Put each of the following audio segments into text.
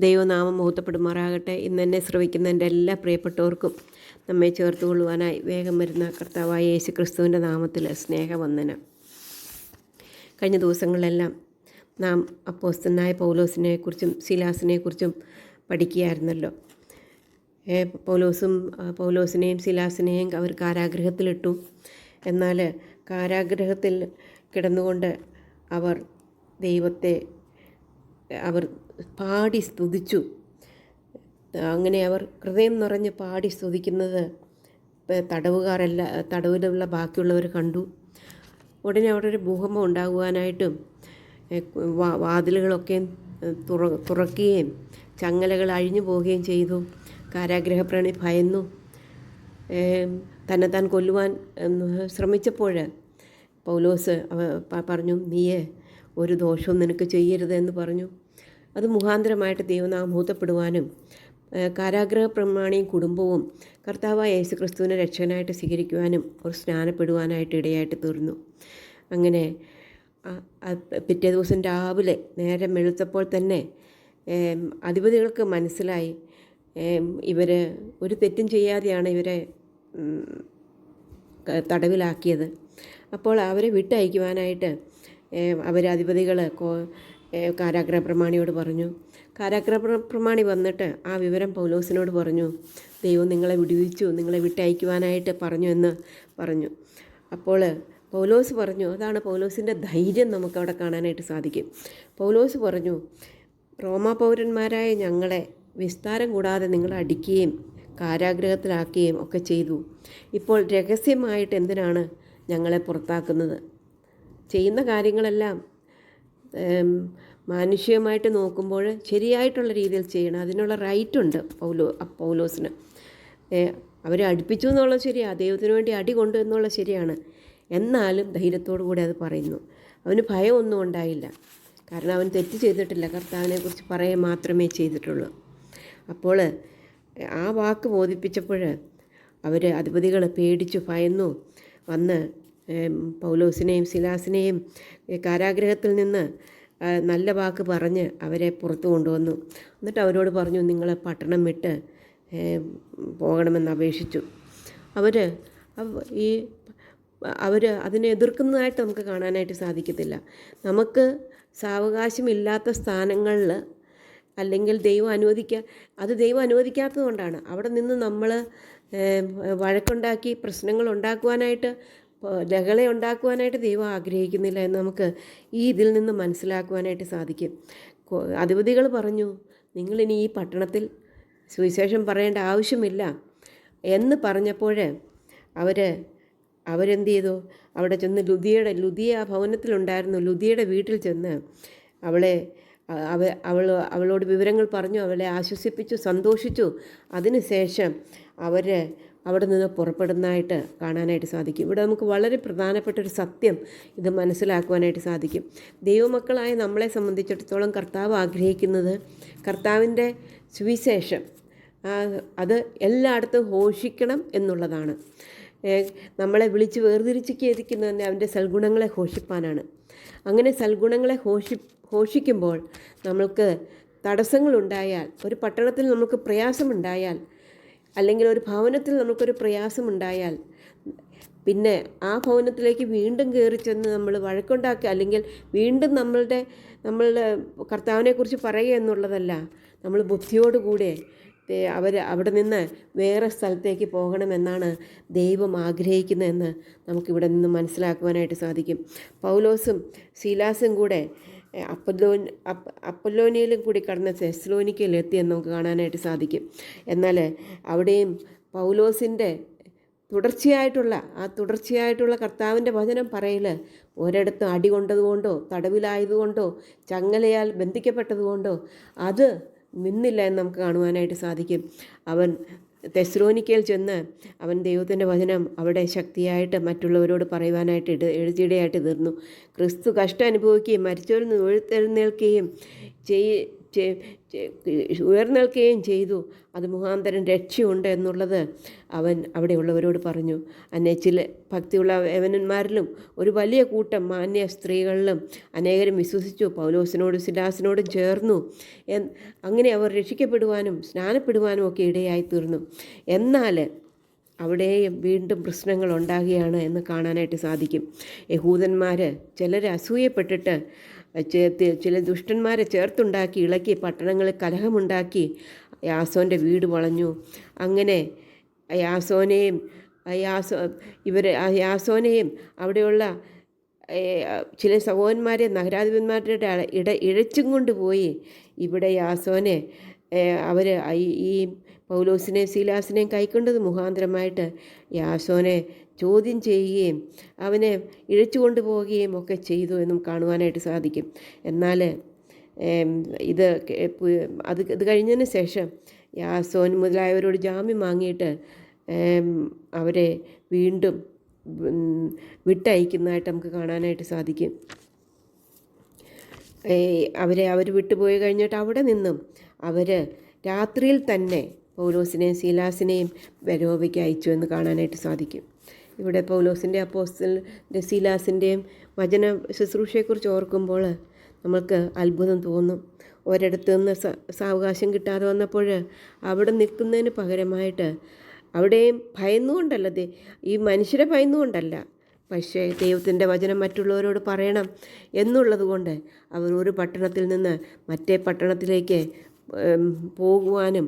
ദൈവനാമം മഹത്വപ്പെടുമാറാകട്ടെ. ഇന്ന് എന്നെ ശ്രവിക്കുന്ന എൻ്റെ എല്ലാ പ്രിയപ്പെട്ടവർക്കും നമ്മെ ചേർത്ത് കൊള്ളുവാനായി വേഗം വരുന്ന കർത്താവായ യേശു ക്രിസ്തുവിൻ്റെ നാമത്തിൽ സ്നേഹവന്ദനം. കഴിഞ്ഞ ദിവസങ്ങളിലെല്ലാം നാം അപ്പോസ്തലനായ പൗലോസിനെക്കുറിച്ചും ശീലാസിനെക്കുറിച്ചും പഠിക്കുകയായിരുന്നല്ലോ. പൗലോസിനെയും ശീലാസിനെയും അവർ കാരാഗൃഹത്തിലിട്ടു. എന്നാൽ കാരാഗൃഹത്തിൽ കിടന്നുകൊണ്ട് അവർ ദൈവത്തെ പാടി സ്തുതിച്ചു. അങ്ങനെ അവർ ഹൃദയം നിറഞ്ഞ് പാടി സ്തുതിക്കുന്നത് തടവിലുള്ള ബാക്കിയുള്ളവർ കണ്ടു. ഉടനെ അവിടെ ഒരു ഭൂകമ്പം ഉണ്ടാകുവാനായിട്ടും വാതിലുകളൊക്കെ തുറക്കുകയും ചങ്ങലകൾ അഴിഞ്ഞു പോവുകയും ചെയ്തു. കാരാഗ്രഹപ്രാണി ഭയന്നു. തന്നെത്താൻ കൊല്ലുവാൻ ശ്രമിച്ചപ്പോൾ പൗലോസ് പറഞ്ഞു, നീയെ ഒരു ദോഷവും നിനക്ക് ചെയ്യരുതെന്ന് പറഞ്ഞു. അത് മുഖാന്തരമായിട്ട് ദൈവനാമം മഹത്വപ്പെടുവാനും കാരാഗ്രഹ പ്രമാണിയും കുടുംബവും കർത്താവായ യേശു ക്രിസ്തുവിനെ രക്ഷകനായിട്ട് സ്വീകരിക്കുവാനും ഒരു സ്നാനപ്പെടുവാനായിട്ട് ഇടയായിട്ട് തീർന്നു. അങ്ങനെ പിറ്റേ ദിവസം രാവിലെ നേരം വെളുത്തപ്പോൾ തന്നെ അധിപതികൾക്ക് മനസ്സിലായി ഇവർ ഒരു തെറ്റും ചെയ്യാതെയാണ് ഇവരെ തടവിലാക്കിയത്. അപ്പോൾ അവരെ വിട്ടയക്കുവാനായിട്ട് അധിപതികൾ കാരാഗ്രഹ പ്രമാണിയോട് പറഞ്ഞു. കാരാഗ്രഹ പ്രമാണി വന്നിട്ട് ആ വിവരം പൗലോസിനോട് പറഞ്ഞു. ദൈവം നിങ്ങളെ വിടുവിച്ചു, നിങ്ങളെ വിട്ടയക്കുവാനായിട്ട് പറഞ്ഞു എന്ന് പറഞ്ഞു. അപ്പോൾ പൗലോസ് പറഞ്ഞു, അതാണ് പൗലോസിൻ്റെ ധൈര്യം നമുക്കവിടെ കാണാനായിട്ട് സാധിക്കും. പൗലോസ് പറഞ്ഞു, റോമാ പൗരന്മാരായ ഞങ്ങളെ വിസ്താരം കൂടാതെ നിങ്ങൾ അടിക്കുകയും കാരാഗ്രഹത്തിലാക്കുകയും ഒക്കെ ചെയ്തു. ഇപ്പോൾ രഹസ്യമായിട്ട് എന്തിനാണ് ഞങ്ങളെ പുറത്താക്കുന്നത്? ചെയ്യുന്ന കാര്യങ്ങളെല്ലാം മാനുഷികമായിട്ട് നോക്കുമ്പോൾ ശരിയായിട്ടുള്ള രീതിയിൽ ചെയ്യണം. അതിനുള്ള റൈറ്റുണ്ട് പൗലോസിന്. അവരെ അടുപ്പിച്ചു എന്നുള്ളത് ശരിയാണ്, ദൈവത്തിന് വേണ്ടി അടി കൊണ്ടു എന്നുള്ളത് ശരിയാണ്. എന്നാലും ധൈര്യത്തോടു കൂടി അത് പറയുന്നു. അവന് ഭയമൊന്നും ഉണ്ടായില്ല. കാരണം അവൻ തെറ്റ് ചെയ്തിട്ടില്ല, കർത്താവിനെക്കുറിച്ച് പറയുക മാത്രമേ ചെയ്തിട്ടുള്ളൂ. അപ്പോൾ ആ വാക്ക് ബോധിപ്പിച്ചപ്പോൾ അധിപതികൾ പേടിച്ചു ഭയന്നു വന്ന് പൗലോസിനെയും ശീലാസിനെയും കാരാഗ്രഹത്തിൽ നിന്ന് നല്ല വാക്ക് പറഞ്ഞ് അവരെ പുറത്തു കൊണ്ടുവന്നു. എന്നിട്ട് അവരോട് പറഞ്ഞു, നിങ്ങൾ പട്ടണം വിട്ട് പോകണമെന്ന് അപേക്ഷിച്ചു. അവർ അതിനെ എതിർക്കുന്നതായിട്ട് നമുക്ക് കാണാനായിട്ട് സാധിക്കത്തില്ല. നമുക്ക് സാവകാശമില്ലാത്ത സ്ഥാനങ്ങളിൽ അല്ലെങ്കിൽ ദൈവം അനുവദിക്കാത്തത് കൊണ്ടാണ്. അവിടെ നിന്ന് നമ്മൾ വഴക്കുണ്ടാക്കി പ്രശ്നങ്ങൾ ഉണ്ടാക്കുവാനായിട്ട് ലഹള ഉണ്ടാക്കുവാനായിട്ട് ദൈവം ആഗ്രഹിക്കുന്നില്ല എന്ന് നമുക്ക് ഈ ഇതിൽ നിന്ന് മനസ്സിലാക്കുവാനായിട്ട് സാധിക്കും. അധിപതികൾ പറഞ്ഞു, നിങ്ങളിനി ഈ പട്ടണത്തിൽ സുവിശേഷം പറയേണ്ട ആവശ്യമില്ല എന്ന് പറഞ്ഞപ്പോൾ അവരെന്ത് ചെയ്തു? അവിടെ ചെന്ന് ലുദിയ ആ ഭവനത്തിലുണ്ടായിരുന്നു. ലുദിയയുടെ വീട്ടിൽ ചെന്ന് അവളോട് വിവരങ്ങൾ പറഞ്ഞു, അവളെ ആശ്വസിപ്പിച്ചു, സന്തോഷിച്ചു. അതിനുശേഷം അവിടെ നിന്ന് പുറപ്പെടുന്നതായിട്ട് കാണാനായിട്ട് സാധിക്കും. ഇവിടെ നമുക്ക് വളരെ പ്രധാനപ്പെട്ടൊരു സത്യം ഇത് മനസ്സിലാക്കുവാനായിട്ട് സാധിക്കും. ദൈവമക്കളായ നമ്മളെ സംബന്ധിച്ചിടത്തോളം കർത്താവ് ആഗ്രഹിക്കുന്നത് കർത്താവിൻ്റെ സുവിശേഷം അത് എല്ലായിടത്തും ഘോഷിക്കണം എന്നുള്ളതാണ്. നമ്മളെ വിളിച്ച് വേർതിരിച്ചിരിക്കുന്നത് തന്നെ അവൻ്റെ സൽഗുണങ്ങളെ ഘോഷിപ്പാനാണ്. അങ്ങനെ സൽഗുണങ്ങളെ ഘോഷിക്കുമ്പോൾ നമ്മൾക്ക് തടസ്സങ്ങളുണ്ടായാൽ, ഒരു പട്ടണത്തിൽ നമുക്ക് പ്രയാസമുണ്ടായാൽ, അല്ലെങ്കിൽ ഒരു ഭവനത്തിൽ നമുക്കൊരു പ്രയാസമുണ്ടായാൽ, പിന്നെ ആ ഭവനത്തിലേക്ക് വീണ്ടും കയറി ചെന്ന് നമ്മൾ വഴക്കുണ്ടാക്കുക, അല്ലെങ്കിൽ വീണ്ടും നമ്മളുടെ കർത്താവിനെക്കുറിച്ച് പറയുക എന്നുള്ളതല്ല. നമ്മൾ ബുദ്ധിയോടുകൂടെ അവിടെ നിന്ന് വേറെ സ്ഥലത്തേക്ക് പോകണമെന്നാണ് ദൈവം ആഗ്രഹിക്കുന്നതെന്ന് നമുക്കിവിടെ നിന്ന് മനസ്സിലാക്കുവാനായിട്ട് സാധിക്കും. പൗലോസും ശീലാസും കൂടെ അപ്പൊല്ലോനിയിലും കൂടി കടന്ന് തെസ്സലോനിക്കയിലെത്തിയെന്ന് നമുക്ക് കാണാനായിട്ട് സാധിക്കും. എന്നാൽ അവിടെയും പൗലോസിൻ്റെ തുടർച്ചയായിട്ടുള്ള കർത്താവിൻ്റെ വചനം പറയൽ ഒരിടത്തും അടി കൊണ്ടതുകൊണ്ടോ തടവിലായതുകൊണ്ടോ ചങ്ങലയാൽ ബന്ധിക്കപ്പെട്ടതുകൊണ്ടോ അത് നിന്നില്ല എന്ന് നമുക്ക് കാണുവാനായിട്ട് സാധിക്കും. അവൻ തെസ്സലോനിക്കയിൽ ചെന്ന് അവൻ ദൈവത്തിൻ്റെ വചനം അവിടെ ശക്തിയായിട്ട് മറ്റുള്ളവരോട് പറയുവാനായിട്ട് എഴുതിയിടയായിട്ട് തീർന്നു. ക്രിസ്തു കഷ്ടം അനുഭവിക്കുകയും മരിച്ചവരിൽ നിന്ന് ഉയർത്തെഴുന്നേൽക്കുകയും ഉയർന്നേൽക്കുകയും ചെയ്തു. അത് മുഖാന്തരം രക്ഷയുണ്ട് എന്നുള്ളത് അവൻ അവിടെയുള്ളവരോട് പറഞ്ഞു. ചില ഭക്തിയുള്ള യവനന്മാരിലും ഒരു വലിയ കൂട്ടം മാന്യ സ്ത്രീകളിലും അനേകരും വിശ്വസിച്ചു, പൗലോസിനോടും സിലാസിനോടും ചേർന്നു. അങ്ങനെ അവർ രക്ഷിക്കപ്പെടുവാനും സ്നാനപ്പെടുവാനും ഒക്കെ ഇടയായി തീർന്നു. എന്നാൽ അവിടെയും വീണ്ടും പ്രശ്നങ്ങൾ ഉണ്ടാകുകയാണ് എന്ന് കാണാനായിട്ട് സാധിക്കും. യഹൂദന്മാർ ചിലർ അസൂയപ്പെട്ടിട്ട് ചില ദുഷ്ടന്മാരെ ചേർത്തുണ്ടാക്കി ഇളക്കി പട്ടണങ്ങളിൽ കലഹമുണ്ടാക്കി യാസോൻ്റെ വീട് വളഞ്ഞു. അങ്ങനെ യാസോനെയും അവിടെയുള്ള ചില സഹോദരന്മാരെ നഗരാധിപന്മാരുടെ ഇഴച്ചും കൊണ്ടുപോയി ഇവിടെ യാസോനെ അവർ ഈ പൗലോസിനെയും സീലാസിനെയും കൈക്കൊണ്ടത് മുഖാന്തരമായിട്ട് യാസോനെ ചോദ്യം ചെയ്യുകയും അവനെ ഇഴച്ചു കൊണ്ടുപോവുകയും ഒക്കെ ചെയ്തു എന്നും കാണുവാനായിട്ട് സാധിക്കും. എന്നാൽ ഇത് കഴിഞ്ഞതിന് ശേഷം യാസോൻ മുതലായവരോട് ജാമ്യം വാങ്ങിയിട്ട് അവരെ വീണ്ടും വിട്ടയക്കുന്നതായിട്ട് നമുക്ക് കാണാനായിട്ട് സാധിക്കും. അവർ വിട്ടുപോയി കഴിഞ്ഞിട്ട് അവിടെ നിന്നും അവർ രാത്രിയിൽ തന്നെ പൗലോസിനെയും സീലാസിനെയും ബെരോവയ്ക്ക് അയച്ചു എന്ന് കാണാനായിട്ട് സാധിക്കും. ഇവിടെ പൗലോസിൻ്റെ അപ്പോസ്തലൻ്റെ സീലാസിൻ്റെയും വചന ശുശ്രൂഷയെക്കുറിച്ച് ഓർക്കുമ്പോൾ നമുക്ക് അത്ഭുതം തോന്നും. ഒരിടത്ത് നിന്ന് സാവകാശം കിട്ടാതെ വന്നപ്പോൾ അവിടെ നിൽക്കുന്നതിന് പകരമായിട്ട് അവിടെയും ഭയന്നുകൊണ്ടല്ല, ഈ മനുഷ്യരെ ഭയന്നുകൊണ്ടല്ല, പക്ഷേ ദൈവത്തിൻ്റെ വചനം മറ്റുള്ളവരോട് പറയണം എന്നുള്ളത് കൊണ്ട് അവർ ഒരു പട്ടണത്തിൽ നിന്ന് മറ്റേ പട്ടണത്തിലേക്ക് പോകുവാനും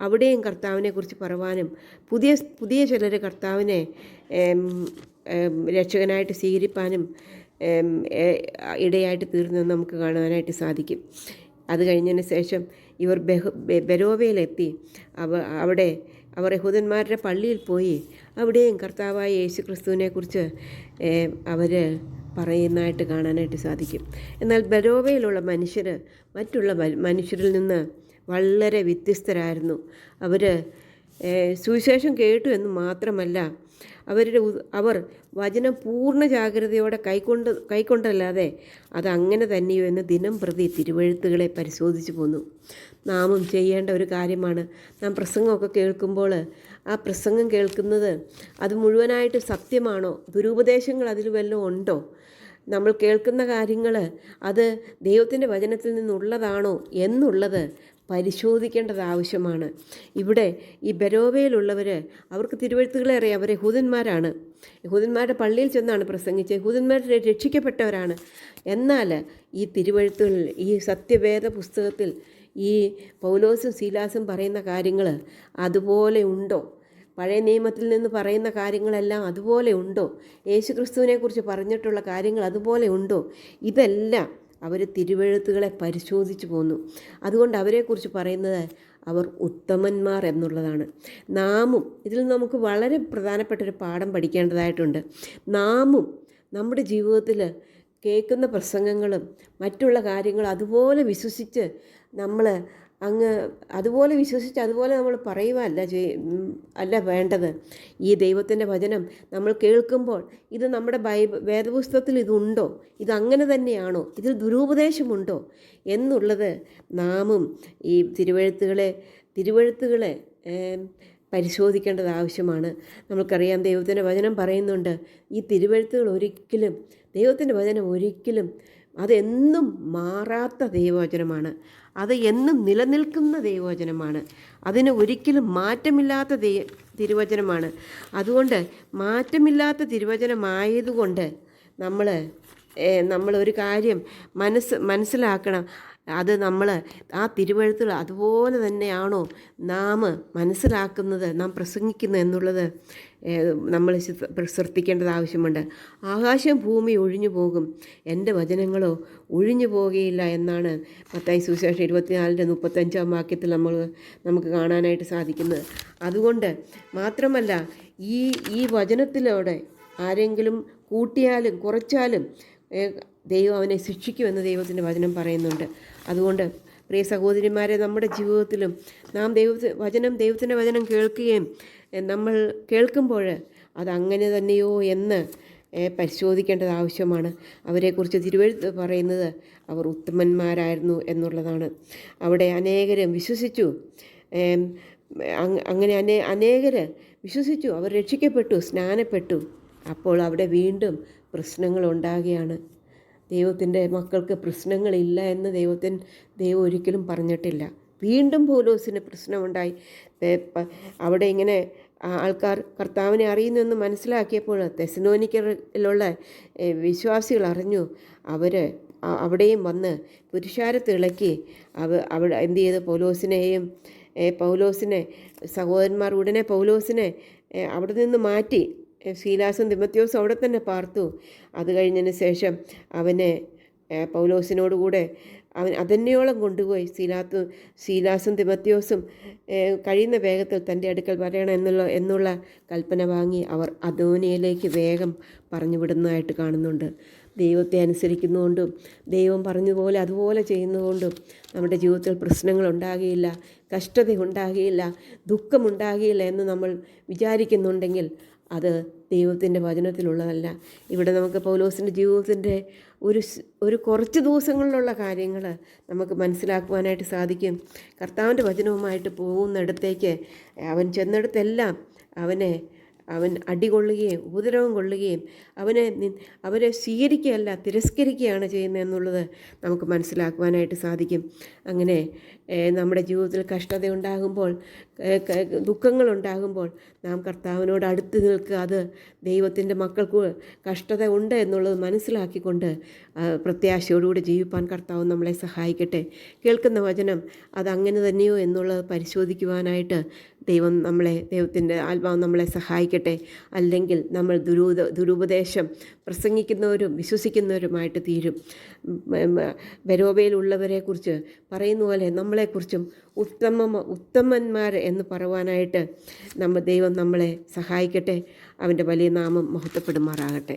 അവിടെയും കർത്താവിനെക്കുറിച്ച് പറയുവാനും പുതിയ ചിലർ കർത്താവിനെ രക്ഷകനായിട്ട് സ്വീകരിപ്പാനും ഇടയായിട്ട് തീർന്നെന്ന് നമുക്ക് കാണുവാനായിട്ട് സാധിക്കും. അത് കഴിഞ്ഞതിന് ശേഷം ഇവർ ബെരോവയിലെത്തി. അവിടെ അവർ യഹൂദന്മാരുടെ പള്ളിയിൽ പോയി അവിടെയും കർത്താവായ യേശു ക്രിസ്തുവിനെക്കുറിച്ച് അവർ പറയുന്നതായിട്ട് കാണാനായിട്ട് സാധിക്കും. എന്നാൽ ബെരോവയിലുള്ള മനുഷ്യർ മറ്റുള്ള മനുഷ്യരിൽ നിന്ന് വളരെ വ്യത്യസ്തരായിരുന്നു. അവർ സുവിശേഷം കേട്ടു എന്ന് മാത്രമല്ല, അവർ വചനം പൂർണ്ണ ജാഗ്രതയോടെ കൈക്കൊണ്ടല്ലാതെ അതങ്ങനെ തന്നെയോ എന്ന് ദിനം പ്രതി തിരുവെഴുത്തുകളെ പരിശോധിച്ചു പോന്നു. നാമും ചെയ്യേണ്ട ഒരു കാര്യമാണ്. നാം പ്രസംഗമൊക്കെ കേൾക്കുമ്പോൾ ആ പ്രസംഗം കേൾക്കുന്നത് അത് മുഴുവനായിട്ട് സത്യമാണോ, ദുരുപദേശങ്ങൾ അതിൽ വല്ലതും ഉണ്ടോ, നമ്മൾ കേൾക്കുന്ന കാര്യങ്ങൾ അത് ദൈവത്തിൻ്റെ വചനത്തിൽ നിന്നുള്ളതാണോ എന്നുള്ളത് പരിശോധിക്കേണ്ടത് ആവശ്യമാണ്. ഇവിടെ ഈ ബെരോവയിലുള്ളവർ അവർക്ക് തിരുവെഴുത്തുകളെ അറിയാം. അവർ യഹൂദന്മാരാണ്, യഹൂദന്മാരുടെ പള്ളിയിൽ ചെന്നാണ് പ്രസംഗിച്ചത്, യഹൂദന്മാർ രക്ഷിക്കപ്പെട്ടവരാണ്. എന്നാൽ ഈ തിരുവെഴുത്തുകളിൽ, ഈ സത്യവേദ പുസ്തകത്തിൽ ഈ പൗലോസും സീലാസും പറയുന്ന കാര്യങ്ങൾ അതുപോലെ ഉണ്ടോ, പഴയ നിയമത്തിൽ നിന്ന് പറയുന്ന കാര്യങ്ങളെല്ലാം അതുപോലെ ഉണ്ടോ, യേശുക്രിസ്തുവിനെക്കുറിച്ച് പറഞ്ഞിട്ടുള്ള കാര്യങ്ങൾ അതുപോലെ ഉണ്ടോ, ഇതെല്ലാം അവർ തിരുവെഴുത്തുകളെ പരിശോധിച്ചു പോന്നു. അതുകൊണ്ട് അവരെക്കുറിച്ച് പറയുന്നത് അവർ ഉത്തമന്മാർ എന്നുള്ളതാണ്. നാമും ഇതിൽ നമുക്ക് വളരെ പ്രധാനപ്പെട്ടൊരു പാഠം പഠിക്കേണ്ടതായിട്ടുണ്ട്. നാമും നമ്മുടെ ജീവിതത്തിൽ കേൾക്കുന്ന പ്രസംഗങ്ങളും മറ്റുള്ള കാര്യങ്ങളും അതുപോലെ വിശ്വസിച്ച് നമ്മൾ അതുപോലെ വിശ്വസിച്ച് അതുപോലെ നമ്മൾ പറയുകയല്ല വേണ്ടത്. ഈ ദൈവത്തിൻ്റെ വചനം നമ്മൾ കേൾക്കുമ്പോൾ ഇത് നമ്മുടെ വേദപുസ്തകത്തിൽ ഇതുണ്ടോ, ഇതങ്ങനെ തന്നെയാണോ, ഇതിൽ ദുരുപദേശമുണ്ടോ എന്നുള്ളത് നാമും ഈ തിരുവെഴുത്തുകളെ പരിശോധിക്കേണ്ടത് ആവശ്യമാണ്. നമുക്കറിയാം ദൈവത്തിൻ്റെ വചനം പറയുന്നുണ്ട്, ഈ തിരുവെഴുത്തുകൾ ഒരിക്കലും, ദൈവത്തിൻ്റെ വചനം ഒരിക്കലും അതെന്നും മാറാത്ത ദൈവവചനമാണ്, അത് എന്നും നിലനിൽക്കുന്ന ദൈവവചനമാണ്, അതിന് ഒരിക്കലും മാറ്റമില്ലാത്ത തിരുവചനമാണ്. അതുകൊണ്ട് മാറ്റമില്ലാത്ത തിരുവചനമായതുകൊണ്ട് നമ്മൾ ഒരു കാര്യം മനസ്സിലാക്കണം. അത് നമ്മൾ ആ തിരുവെഴുത്തുകൾ അതുപോലെ തന്നെയാണോ നാം മനസ്സിലാക്കുന്നത്, നാം പ്രസംഗിക്കുന്നത് എന്നുള്ളത് നമ്മൾ ശ്രദ്ധിക്കേണ്ടത് ആവശ്യമുണ്ട്. ആകാശം ഭൂമി ഒഴിഞ്ഞു പോകും, എൻ്റെ വചനങ്ങളോ ഒഴിഞ്ഞു പോകുകയില്ല എന്നാണ് മത്തായി സുവിശേഷം 24:35 വാക്യത്തിൽ നമുക്ക് കാണാനായിട്ട് സാധിക്കുന്നത്. അതുകൊണ്ട് മാത്രമല്ല ഈ വചനത്തിലൂടെ ആരെങ്കിലും കൂട്ടിയാലും കുറച്ചാലും ദൈവം അവനെ ശിക്ഷിക്കുമെന്ന് ദൈവത്തിൻ്റെ വചനം പറയുന്നുണ്ട്. അതുകൊണ്ട് പ്രിയ സഹോദരിമാരെ, നമ്മുടെ ജീവിതത്തിലും നാം ദൈവത്തിൻ്റെ വചനം കേൾക്കുകയും നമ്മൾ കേൾക്കുമ്പോൾ അതങ്ങനെ തന്നെയോ എന്ന് പരിശോധിക്കേണ്ടത് ആവശ്യമാണ്. അവരെക്കുറിച്ച് തിരുവെഴുത്ത് പറയുന്നത് അവർ ഉത്തമന്മാരായിരുന്നു എന്നുള്ളതാണ്. അവിടെ അനേകരും വിശ്വസിച്ചു. അങ്ങനെ അനേകർ വിശ്വസിച്ചു, അവർ രക്ഷിക്കപ്പെട്ടു, സ്നാനപ്പെട്ടു. അപ്പോൾ അവിടെ വീണ്ടും പ്രശ്നങ്ങൾ ഉണ്ടാകുകയാണ്. ദൈവത്തിൻ്റെ മക്കൾക്ക് പ്രശ്നങ്ങളില്ല എന്ന് ദൈവം ഒരിക്കലും പറഞ്ഞിട്ടില്ല. വീണ്ടും പൗലോസിന് പ്രശ്നമുണ്ടായി. അവിടെ ഇങ്ങനെ ആൾക്കാർ കർത്താവിനെ അറിയുന്നെന്ന് മനസ്സിലാക്കിയപ്പോൾ തെസ്സലോനിക്കയിലുള്ള വിശ്വാസികൾ അറിഞ്ഞു. അവിടെയും വന്ന് പുരുഷാരത്ത് ഇളക്കി അവിടെ എന്ത് ചെയ്ത് പൗലോസിനെ സഹോദരന്മാർ ഉടനെ പൗലോസിനെ അവിടെ നിന്ന് മാറ്റി. ശീലാസും തിമത്യോസും അവിടെ തന്നെ പാർത്തു. അത് കഴിഞ്ഞതിന് ശേഷം അവനെ പൗലോസിനോടുകൂടെ അവൻ അതന്നെയോളം കൊണ്ടുപോയി ശീലാസും തിമത്യോസും കഴിയുന്ന വേഗത്തിൽ തൻ്റെ അടുക്കൽ വരണം എന്നുള്ള കൽപ്പന വാങ്ങി അവർ അദോനിയയിലേക്ക് വേഗം പറഞ്ഞു വിടുന്നതായിട്ട് കാണുന്നുണ്ട്. ദൈവത്തെ അനുസരിക്കുന്നതുകൊണ്ടും ദൈവം പറഞ്ഞതുപോലെ അതുപോലെ ചെയ്യുന്നതുകൊണ്ടും നമ്മുടെ ജീവിതത്തിൽ പ്രശ്നങ്ങളുണ്ടാകുകയില്ല, കഷ്ടത ഉണ്ടാകുകയില്ല, ദുഃഖമുണ്ടാകുകയില്ല എന്ന് നമ്മൾ വിചാരിക്കുന്നുണ്ടെങ്കിൽ അത് ദൈവത്തിൻ്റെ വചനത്തിലുള്ളതല്ല. ഇവിടെ നമുക്ക് പൗലോസിൻ്റെ ജീവിതത്തിൻ്റെ ഒരു കുറച്ച് ദിവസങ്ങളിലുള്ള കാര്യങ്ങൾ നമുക്ക് മനസ്സിലാക്കുവാനായിട്ട് സാധിക്കും. കർത്താവിൻ്റെ വചനവുമായിട്ട് പോകുന്നിടത്തേക്ക് അവൻ ചെന്നിടത്തെല്ലാം അവൻ അടികൊള്ളുകയും ഉപദ്രവം കൊള്ളുകയും അവരെ സ്വീകരിക്കുകയല്ല തിരസ്കരിക്കുകയാണ് ചെയ്യുന്നതെന്നുള്ളത് നമുക്ക് മനസ്സിലാക്കുവാനായിട്ട് സാധിക്കും. അങ്ങനെ നമ്മുടെ ജീവിതത്തിൽ കഷ്ടത ഉണ്ടാകുമ്പോൾ, ദുഃഖങ്ങളുണ്ടാകുമ്പോൾ നാം കർത്താവിനോട് അടുത്ത് നിൽക്കുക. അത് ദൈവത്തിൻ്റെ മക്കൾക്ക് കഷ്ടത ഉണ്ട് എന്നുള്ളത് മനസ്സിലാക്കിക്കൊണ്ട് പ്രത്യാശയോടുകൂടി ജീവിപ്പാൻ കർത്താവ് നമ്മളെ സഹായിക്കട്ടെ. കേൾക്കുന്ന വചനം അതങ്ങനെ തന്നെയോ എന്നുള്ളത് പരിശോധിക്കുവാനായിട്ട് ദൈവത്തിൻ്റെ ആത്മാവ് നമ്മളെ സഹായിക്കട്ടെ. അല്ലെങ്കിൽ നമ്മൾ ദുരുപദേശം പ്രസംഗിക്കുന്നവരും വിശ്വസിക്കുന്നവരുമായിട്ട് തീരും. ബെരോബയിലുള്ളവരെക്കുറിച്ച് പറയുന്ന പോലെ നമ്മളെക്കുറിച്ചും ഉത്തമന്മാർ എന്ന് പറയുവാനായിട്ട് ദൈവം നമ്മളെ സഹായിക്കട്ടെ. അവൻ്റെ വലിയ നാമം മഹത്വപ്പെടുമാറാകട്ടെ.